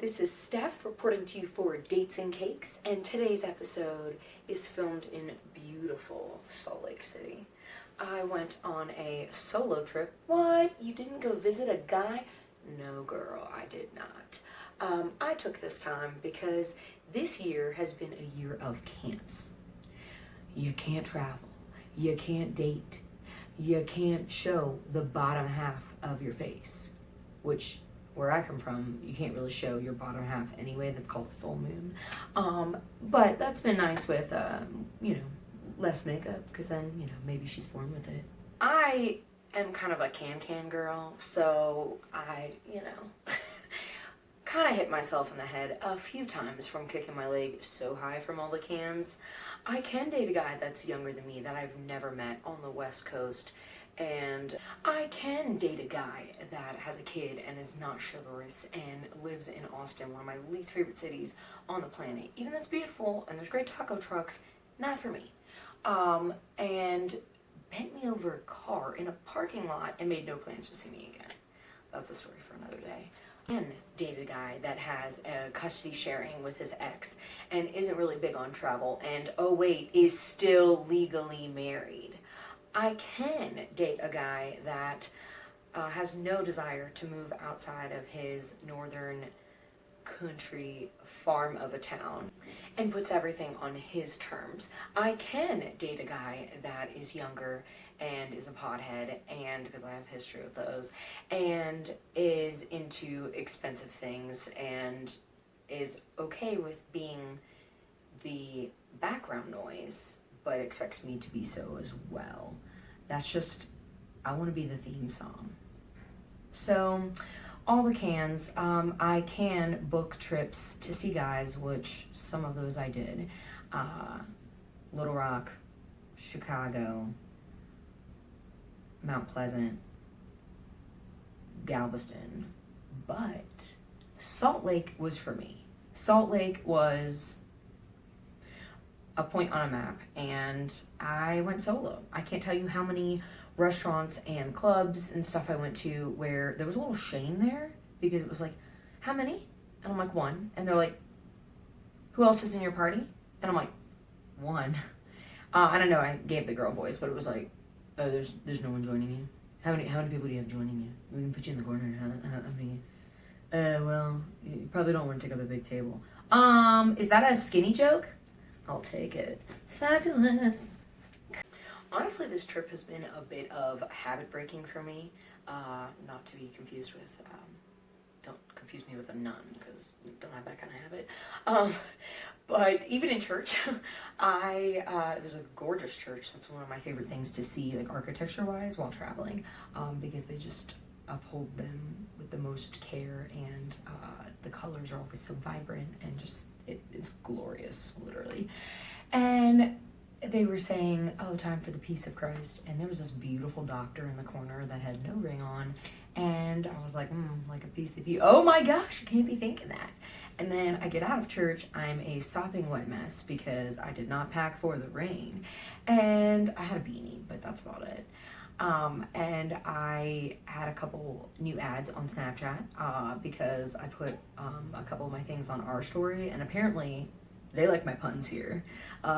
this is Steph reporting to you for Dates and Cakes, and today's episode is filmed in beautiful Salt Lake City. I went on a solo trip. What? You didn't go visit a guy? No, girl, I did not. I took this time because this year has been a year of can'ts. You can't travel. You can't date. You can't show the bottom half of your face, which, where I come from, you can't really show your bottom half anyway. That's called a full moon. But that's been nice with, less makeup, because then, maybe she's born with it. I am kind of a can girl, so I, kind of hit myself in the head a few times from kicking my leg so high from all the cans. I can date a guy that's younger than me that I've never met on the West Coast. And I can date a guy that has a kid and is not chivalrous and lives in Austin, one of my least favorite cities on the planet. Even though it's beautiful and there's great taco trucks, not for me. And bent me over a car in a parking lot and made no plans to see me again. That's a story for another day. And date a guy that has a custody sharing with his ex and isn't really big on travel and, oh wait, is still legally married. I can date a guy that has no desire to move outside of his northern country farm of a town and puts everything on his terms. I can date a guy that is younger and is a pothead, and because I have history with those, and is into expensive things and is okay with being the background noise, but expects me to be so as well. That's just, I want to be the theme song. So, all the cans, I can book trips to see guys, which some of those I did. Little Rock, Chicago, Mount Pleasant, Galveston, but Salt Lake was for me. Salt Lake was a point on a map, and I went solo. I can't tell you how many restaurants and clubs and stuff I went to where there was a little shame there, because it was like, how many? And I'm like, one. And they're like, who else is in your party? And I'm like, one. I don't know, I gave the girl voice, but it was like, oh, there's no one joining you. How many people do you have joining you? We can put you in the corner. How many? Well, you probably don't want to take up a big table. Is that a skinny joke? I'll take it. Fabulous. Honestly, this trip has been a bit of habit breaking for me. Not to be confused with, don't confuse me with a nun, because I don't have that kind of habit. But even in church, it was a gorgeous church. That's one of my favorite things to see, like architecture-wise, while traveling, because they just uphold them with the most care, and the colors are always so vibrant, and just, it's glorious, literally. And they were saying, oh, time for the peace of Christ, and there was this beautiful doctor in the corner that had no ring on, and I was like, like a piece of you. Oh my gosh, you can't be thinking that. And then I get out of church, I'm a sopping wet mess because I did not pack for the rain, and I had a beanie, but that's about it. And I had a couple new ads on Snapchat, because I put a couple of my things on our story, and apparently they like my puns here.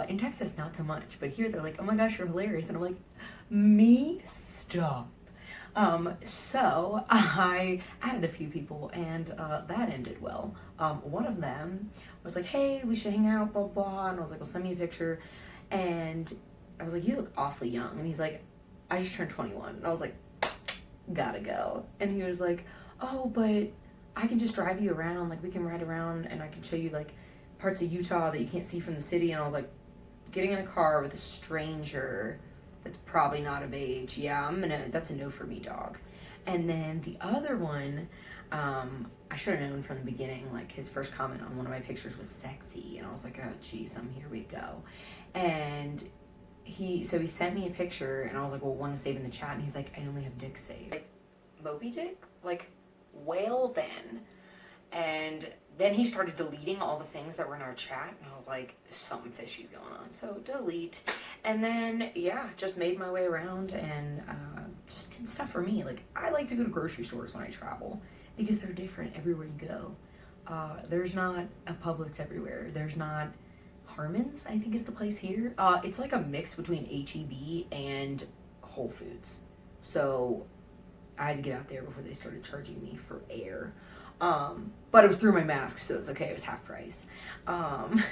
In Texas, not so much, but here they're like, oh my gosh, you're hilarious. And I'm like, me? Stop. So I added a few people, and that ended well. One of them was like, hey, we should hang out, blah, blah. And I was like, well, send me a picture. And I was like, you look awfully young. And he's like, I just turned 21. And I was like, gotta go. And he was like, oh, but I can just drive you around. Like, we can ride around, and I can show you, like, parts of Utah that you can't see from the city. And I was like, getting in a car with a stranger that's probably not of age, yeah, that's a no for me, dog. And then the other one, I should have known from the beginning, like, his first comment on one of my pictures was sexy, and I was like, oh geez, here we go. And he sent me a picture, and I was like, well, want to save in the chat? And he's like, I only have dick saved. Like, Moby Dick? Like, well then. And then he started deleting all the things that were in our chat, and I was like, something fishy's going on. So delete. And then, yeah, just made my way around and just did stuff for me. Like, I like to go to grocery stores when I travel because they're different everywhere you go. There's not a Publix everywhere. There's not Harmon's, I think is the place here. It's like a mix between H-E-B and Whole Foods. So I had to get out there before they started charging me for air. But it was through my mask, so it was okay. It was half price. And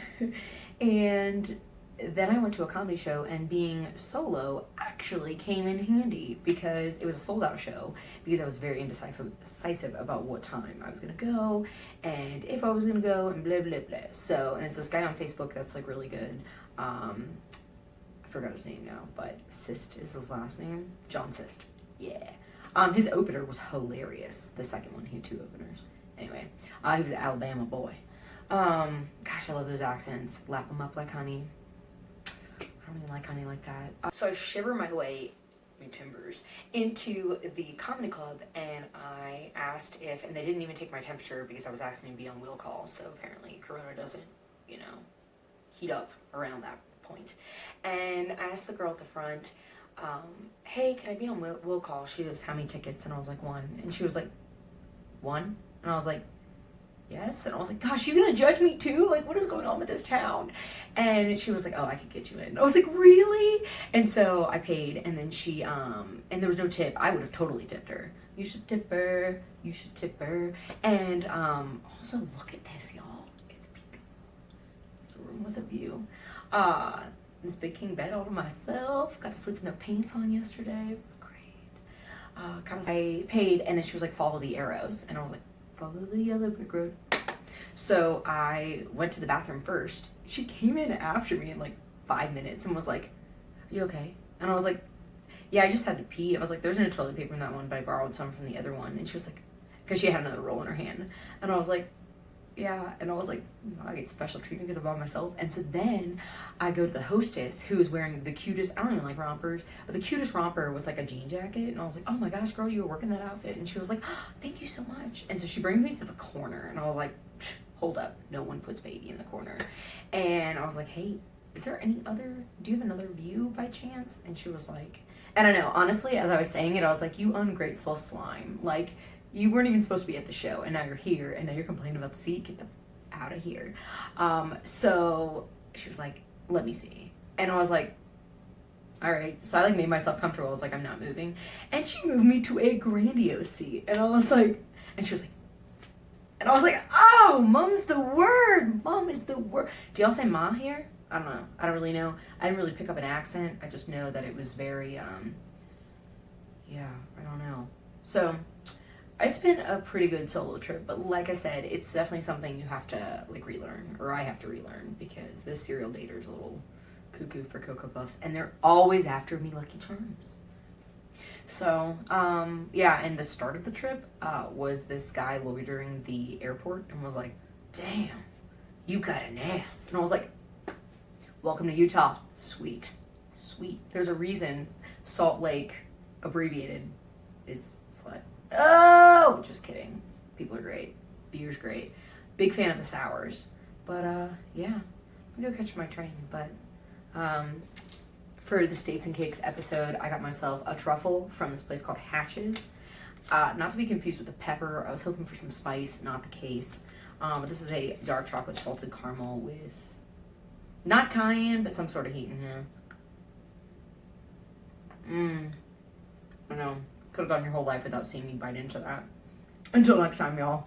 then I went to a comedy show, and being solo actually came in handy because it was a sold out show, because I was very indecisive about what time I was going to go and if I was going to go and blah, blah, blah. So, and it's this guy on Facebook that's like really good. I forgot his name now, but Sist is his last name. John Sist. Yeah. His opener was hilarious. The second one, he had 2 openers. Anyway, he was an Alabama boy. Gosh, I love those accents. Lap them up like honey. I don't even like honey like that. So I shiver my way, new timbers, into the comedy club, and I asked if, and they didn't even take my temperature because I was asking to be on will call, so apparently Corona doesn't, heat up around that point. And I asked the girl at the front, hey, can I be on will call? She goes, how many tickets? And I was like, 1. And she was like, 1? And I was like, yes. And I was like, gosh, you gonna judge me too? Like, what is going on with this town? And she was like, oh, I could get you in. And I was like, really? And so I paid, and then she, and there was no tip. I would have totally tipped her. You should tip her. You should tip her. And also, look at this, y'all. It's beautiful. It's a room with a view. This big king bed all to myself. Got to sleep with no pants on yesterday. It was great. I paid, and then she was like, follow the arrows. And I was like, follow the yellow brick road. So I went to the bathroom first. She came in after me in like 5 minutes and was like, are you okay? And I was like, yeah, I just had to pee. I was like, there's no toilet paper in that one, but I borrowed some from the other one. And she was like, because she had another roll in her hand. And I was like, yeah. And I was like, I get special treatment because I'm by myself. And so then I go to the hostess, who is wearing the cutest, I don't even like rompers, but the cutest romper with like a jean jacket. And I was like, oh my gosh, girl, you were working that outfit. And she was like, oh, thank you so much. And so she brings me to the corner, and I was like, hold up, no one puts baby in the corner. And I was like, hey, do you have another view by chance? And she was like, I don't know, honestly, as I was saying it, I was like, you ungrateful slime. Like, you weren't even supposed to be at the show, and now you're here, and now you're complaining about the seat. Get the out of here. So she was like, let me see. And I was like, all right. So I like made myself comfortable. I was like, I'm not moving. And she moved me to a grandiose seat. And I was like, and she was like, and I was like, oh, mom's the word. Mom is the word. Do y'all say ma here? I don't know. I don't really know. I didn't really pick up an accent. I just know that it was very, I don't know. So it's been a pretty good solo trip, but like I said, it's definitely something you have to like relearn, or I have to relearn, because this serial dater is a little cuckoo for Cocoa Puffs, and they're always after me Lucky Charms. So, and the start of the trip was this guy loitering the airport and was like, damn, you got an ass. And I was like, welcome to Utah. Sweet. There's a reason Salt Lake abbreviated is slut. Oh, just kidding. People are great. Beer's great. Big fan of the sours. But, I'm gonna go catch my train. But, for this Dates and Cakes episode, I got myself a truffle from this place called Hatches. Not to be confused with the pepper. I was hoping for some spice, not the case. But this is a dark chocolate salted caramel with not cayenne, but some sort of heat in here. I know. Could have gone your whole life without seeing me bite into that. Until next time, y'all.